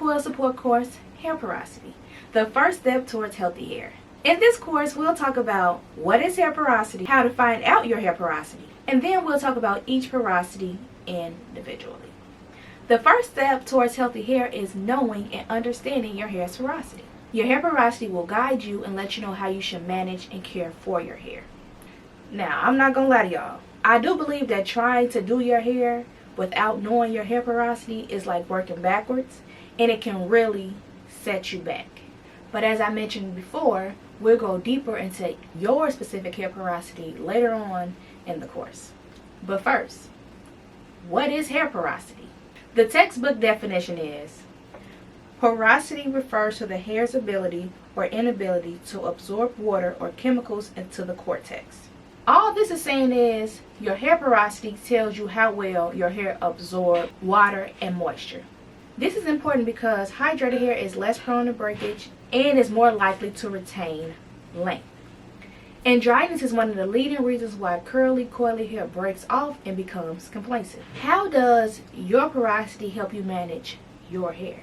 Coils Support Course, Hair Porosity, the first step towards healthy hair. In this course, we'll talk about what is hair porosity, how to find out your hair porosity, and then we'll talk about each porosity individually. The first step towards healthy hair is knowing and understanding your hair's porosity. Your hair porosity will guide you and let you know how you should manage and care for your hair. Now, I'm not gonna lie to y'all. I do believe that trying to do your hair without knowing your hair porosity is like working backwards, and it can really set you back. But as I mentioned before, we'll go deeper into your specific hair porosity later on in the course. But first, what is hair porosity? The textbook definition is: porosity refers to the hair's ability or inability to absorb water or chemicals into the cortex. All this is saying is your hair porosity tells you how well your hair absorbs water and moisture. This is important because hydrated hair is less prone to breakage and is more likely to retain length. And dryness is one of the leading reasons why curly, coily hair breaks off and becomes complacent. How does your porosity help you manage your hair?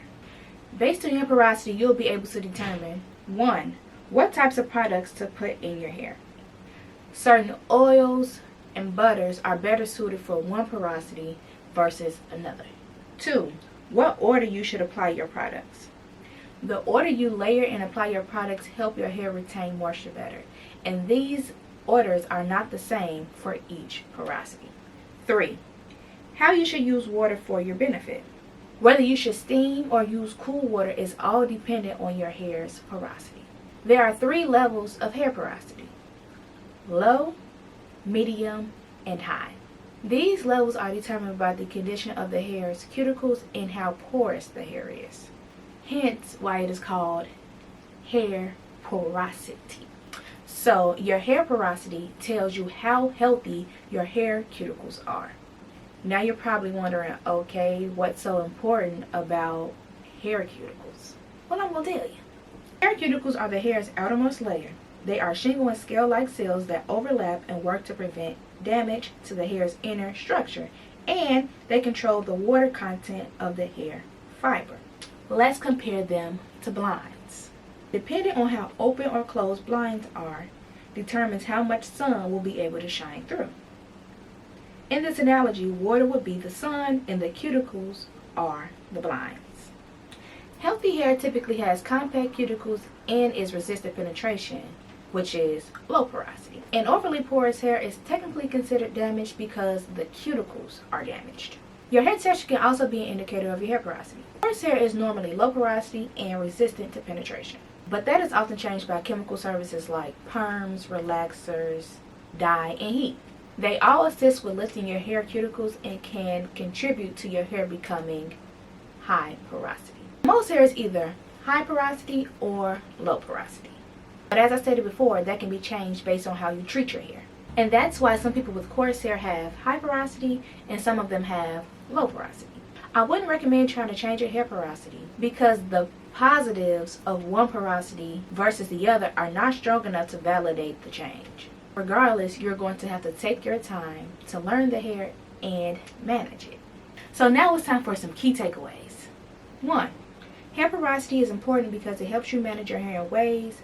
Based on your porosity, you'll be able to determine 1. What types of products to put in your hair. Certain oils and butters are better suited for one porosity versus another. 2. What order you should apply your products. The order you layer and apply your products help your hair retain moisture better, and these orders are not the same for each porosity. 3. How you should use water for your benefit. Whether you should steam or use cool water is all dependent on your hair's porosity. There are 3 levels of hair porosity: low, medium, and high. These levels are determined by the condition of the hair's cuticles and how porous the hair is. Hence why it is called hair porosity. So your hair porosity tells you how healthy your hair cuticles are. Now you're probably wondering, okay, what's so important about hair cuticles? Well, I'm going to tell you. Hair cuticles are the hair's outermost layer. They are shingle and scale-like cells that overlap and work to prevent damage to the hair's inner structure, and they control the water content of the hair fiber. Let's compare them to blinds. Depending on how open or closed blinds are, determines how much sun will be able to shine through. In this analogy, water would be the sun and the cuticles are the blinds. Healthy hair typically has compact cuticles and is resistant to penetration, which is low porosity. And overly porous hair is technically considered damaged because the cuticles are damaged. Your hair texture can also be an indicator of your hair porosity. Porous hair is normally low porosity and resistant to penetration, but that is often changed by chemical services like perms, relaxers, dye, and heat. They all assist with lifting your hair cuticles and can contribute to your hair becoming high porosity. Most hair is either high porosity or low porosity. But as I stated before, that can be changed based on how you treat your hair. And that's why some people with coarse hair have high porosity and some of them have low porosity. I wouldn't recommend trying to change your hair porosity because the positives of one porosity versus the other are not strong enough to validate the change. Regardless, you're going to have to take your time to learn the hair and manage it. So now it's time for some key takeaways. 1. Hair porosity is important because it helps you manage your hair in ways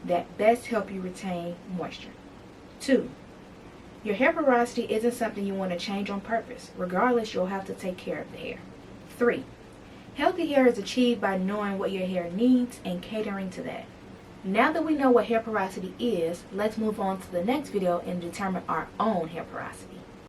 that best help you retain moisture. 2. Your hair porosity isn't something you want to change on purpose. Regardless, you'll have to take care of the hair. 3. Healthy hair is achieved by knowing what your hair needs and catering to that. Now that we know what hair porosity is, let's move on to the next video and determine our own hair porosity.